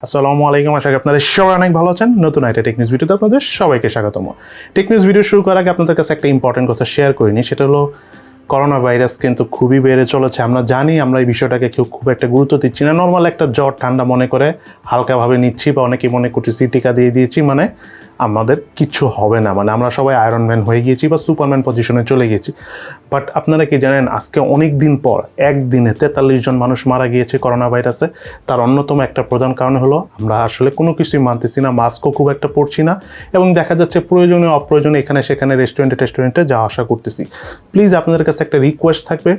আসসালামু আলাইকুম, আশা করি আপনারা সবাই অনেক ভালো আছেন। নতুন একটা টেক নিউজ ভিডিওতে আপনাদের সবাইকে স্বাগতম। টেক নিউজ ভিডিও শুরু করার আগে আপনাদের কাছে একটা ইম্পর্টেন্ট কথা শেয়ার করিনি, সেটা হলো করোনা ভাইরাস কিন্তু খুবই বেড়ে চলেছে। আমরা জানি, আমরা এই বিষয়টাকে কেউ খুব একটা গুরুত্ব দিচ্ছি না। নর্মাল একটা জ্বর ঠান্ডা মনে করে হালকাভাবে নিচ্ছি, বা অনেকে মনে করতেছি টিকা দিয়ে দিয়েছি মানে আমাদের কিছু হবে না, মানে আমরা সবাই আয়রন ম্যান হয়ে গিয়েছি বা সুপারম্যান পজিশনে চলে গিয়েছি। বাট আপনারা কি জানেন, আজকে অনেক দিন পর একদিনে 43 জন মানুষ মারা গিয়েছে করোনা ভাইরাসে। তার অন্যতম একটা প্রধান কারণ হলো আমরা আসলে কোনো কিছুই মানতেছি না, মাস্কও খুব একটা পরছি না, এবং দেখা যাচ্ছে প্রয়োজনীয় অপ্রয়োজনে এখানে সেখানে রেস্টুরেন্টে যাওয়া আসা করতেছি। প্লিজ আপনাদের কাছে একটা রিকোয়েস্ট থাকবে,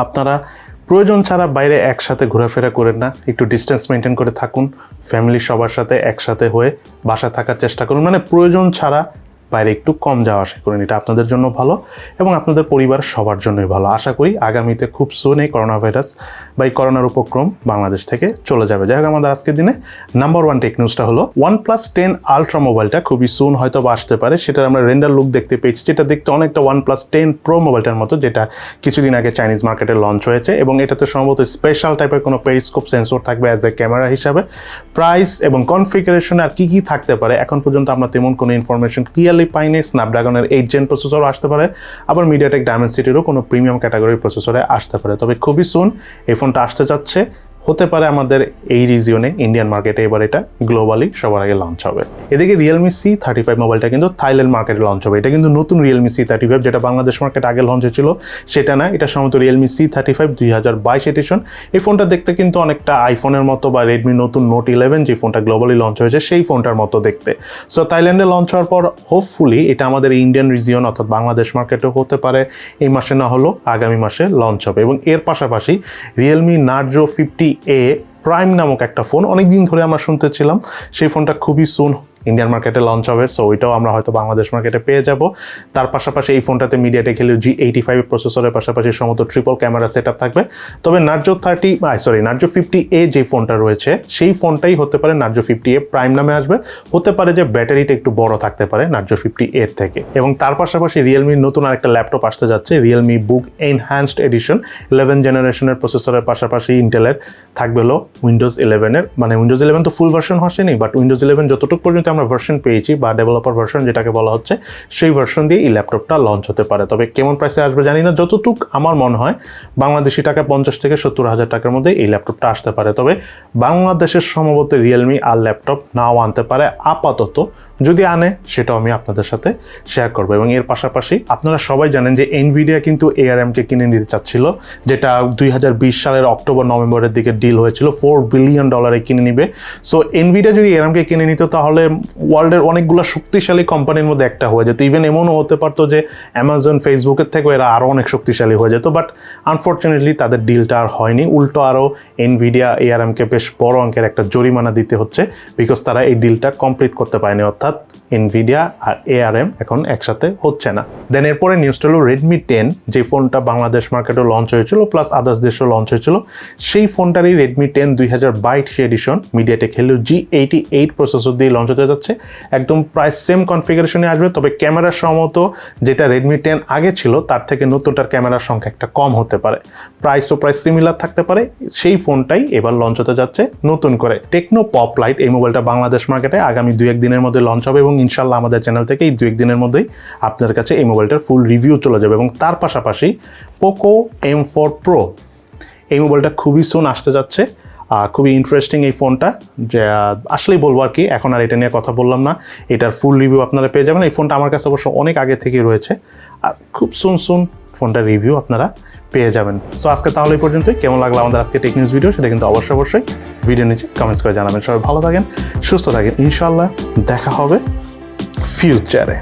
আপনারা প্রয়োজন ছাড়া বাইরে একসাথে ঘোরাফেরা করেন না, একটু ডিস্টেন্স মেনটেন করে থাকুন, ফ্যামিলির সবার সাথে একসাথে হয়ে বাসায় থাকার চেষ্টা করুন। মানে প্রয়োজন ছাড়া বাইরে একটু কম যাওয়া আসা করুন, এটা আপনাদের জন্য ভালো এবং আপনাদের পরিবার সবার জন্যই ভালো। আশা করি আগামীতে খুব সুন এই করোনা ভাইরাস বা এই করোনার উপক্রম বাংলাদেশ থেকে চলে যাবে। যাই হোক, আমাদের আজকের দিনে নাম্বার 1 টেক নিউজটা হলো OnePlus 10 আলট্রা মোবাইলটা খুবই সুন হয়তো বা আসতে পারে। সেটার আমরা রেন্ডার লুক দেখতে পেয়েছি, যেটা দেখতে অনেকটা OnePlus 10 Pro মোবাইলটার মতো, যেটা কিছুদিন আগে চাইনিজ মার্কেটে লঞ্চ হয়েছে। এবং এটাতে সম্ভবত স্পেশাল টাইপের কোনো পেরিস্কোপ সেন্সর থাকবে অ্যাজ এ ক্যামেরা হিসাবে। প্রাইস এবং কনফিগারেশন আর কি থাকতে পারে এখন পর্যন্ত আমরা তেমন কোনো ইনফরমেশন ক্লিয়ারলি পাইনি। স্ন্যাপড্রাগনের 8 জেন প্রসেসরও আসতে পারে, আবার মিডিয়াটেক ডায়মেনসিটিরও কোনো প্রিমিয়াম ক্যাটাগরির প্রসেসরে আসতে পারে। তবে খুবই সুন এই ফোনটা আসতে যাচ্ছে, হতে পারে আমাদের এই রিজিয়নে ইন্ডিয়ান মার্কেটে এবার এটা গ্লোবালি সবার আগে লঞ্চ হবে। এদিকে Realme C35 মোবাইলটা কিন্তু থাইল্যান্ড মার্কেটে লঞ্চ হবে। এটা কিন্তু নতুন Realme C35, যেটা বাংলাদেশ মার্কেটে আগে লঞ্চ হয়েছিল সেটা না, এটা সম্ভবত Realme C35 2022 এডিশন। এই ফোনটা দেখতে কিন্তু অনেকটা আইফোনের মতো বা রেডমি নতুন নোট 11 যে ফোনটা গ্লোবালি লঞ্চ হয়েছে সেই ফোনটার মতো দেখতে। সো থাইল্যান্ডে লঞ্চ হওয়ার পর হোপফুলি এটা আমাদের ইন্ডিয়ান রিজিয়ন অর্থাৎ বাংলাদেশ মার্কেটেও হতে পারে, এই মাসে না হলেও আগামী মাসে লঞ্চ হবে। এবং এর পাশাপাশি Realme Narzo 50A প্রাইম নামক একটা ফোন অনেকদিন ধরে আমরা শুনতেছিলাম, সেই ফোনটা খুবই সুন ইন্ডিয়ান মার্কেটে লঞ্চ হবে। সো ওইটাও আমরা হয়তো বাংলাদেশ মার্কেটে পেয়ে যাব। তার পাশাপাশি এই ফোনটাতে মিডিয়াটেক হেলিও G85 প্রসেসরের পাশাপাশি সমস্ত ট্রিপল ক্যামেরা সেটআপ থাকবে। তবে Narzo 50A যে ফোনটা রয়েছে সেই ফোনটাই হতে পারে Narzo 50A প্রাইম নামে আসবে। হতে পারে যে ব্যাটারিটা একটু বড় থাকতে পারে Narzo 50A থেকে। এবং তার পাশাপাশি রিয়েলমির নতুন আরেকটা ল্যাপটপ আসতে যাচ্ছে, Realme Book এনহ্যান্সড এডিশন 11 জেনারেশনের প্রসেসরের পাশাপাশি ইন্টেলের থাকবে হলো উইন্ডোজ 11 মানে উইন্ডোজ 11 তো ফুল ভার্সন হয়নি, বাট উইন্ডোজ 11 যতটুকু পর্যন্ত আমরা ভার্সন পেয়েছি বা ডেভেলপার ভার্সন যেটাকে বলা হচ্ছে, সেই ভার্সন দিয়ে এই ল্যাপটপটা লঞ্চ হতে পারে। তবে কেমন প্রাইসে আসবে জানি না, যতটুক আমার মনে হয় বাংলাদেশি টাকা 50 থেকে 70 হাজার টাকার মধ্যে এই ল্যাপটপটা আসতে পারে। তবে বাংলাদেশের সম্ভবত রিয়েলমি আর ল্যাপটপ নাও আনতে পারে আপাতত, যদি আনে সেটাও আমি আপনাদের সাথে শেয়ার করবো। এবং এর পাশাপাশি আপনারা সবাই জানেন যে nVidia কিন্তু ARM-কে কিনে নিতে চাচ্ছিল, যেটা 2020 সালের অক্টোবর নভেম্বরের দিকে ডিল হয়েছিল, $4 বিলিয়ন কিনে নিবে। সো nVidia যদি ARM-কে কিনে নিত তাহলে ওয়ার্ল্ডের অনেকগুলো শক্তিশালী কোম্পানির মধ্যে একটা হয়ে যেত। ইভেন এমনও হতে পারতো যে অ্যামাজন, ফেসবুকের থেকেও এরা আরও অনেক শক্তিশালী হয়ে যেত। বাট আনফর্চুনেটলি তাদের ডিলটা আর হয়নি, উল্টো আরও nVidia ARM-কে বেশ বড় অঙ্কের একটা জরিমানা দিতে হচ্ছে, বিকজ তারা এই ডিলটা কমপ্লিট করতে পারেনি, অর্থাৎ nVidia আর ARM এখন একসাথে হচ্ছে না। দেন এরপরে নিউজটা হলো Redmi 10, যে ফোনটা বাংলাদেশ মার্কেটে লঞ্চ হয়েছিল প্লাস আদার্স দেশেও লঞ্চ হয়েছিল, সেই ফোনটারই Redmi 10 2022 edition MediaTek Helio G88 processor দিয়ে লঞ্চ হতে যাচ্ছে। একদম প্রায় সেম কনফিগারেশনে আসবে, তবে ক্যামেরার সম্মত যেটা Redmi 10 আগে ছিল তার থেকে নতুনটার ক্যামেরার সংখ্যা একটা কম হতে পারে, প্রাইসও প্রায় সিমিলার থাকতে পারে। সেই ফোনটাই এবার লঞ্চ হতে যাচ্ছে নতুন করে। Tecno Pop Lite এই মোবাইলটা বাংলাদেশ মার্কেটে আগামী 2-1 দিনের মধ্যে লঞ্চ হবে, এবং ইনশাল্লাহ আমাদের চ্যানেল থেকে এই 2-1 দিনের মধ্যেই আপনাদের কাছে এই মোবাইলটার ফুল রিভিউ চলে যাবে। এবং তার পাশাপাশি Poco M4 Pro এই মোবাইলটা খুবই সুন আসতে যাচ্ছে, খুবই ইন্টারেস্টিং এই ফোনটা, যে আসলেই বলবো আর কি, এখন আর এটা নিয়ে কথা বললাম না, এটার ফুল রিভিউ আপনারা পেয়ে যাবেন। এই ফোনটা আমার কাছে অবশ্য অনেক আগে থেকেই রয়েছে, আর খুব সুন ফোনটার রিভিউ আপনারা পেয়ে যাবেন। সো আজকে তাহলে এই পর্যন্তই। কেমন লাগলো আমাদের আজকে টেক নিউজ ভিডিও সেটা কিন্তু অবশ্যই ভিডিও নিচে কমেন্টস করে জানাবেন। সবাই ভালো থাকেন, সুস্থ থাকেন, ইনশাআল্লাহ দেখা হবে ফিউচারে।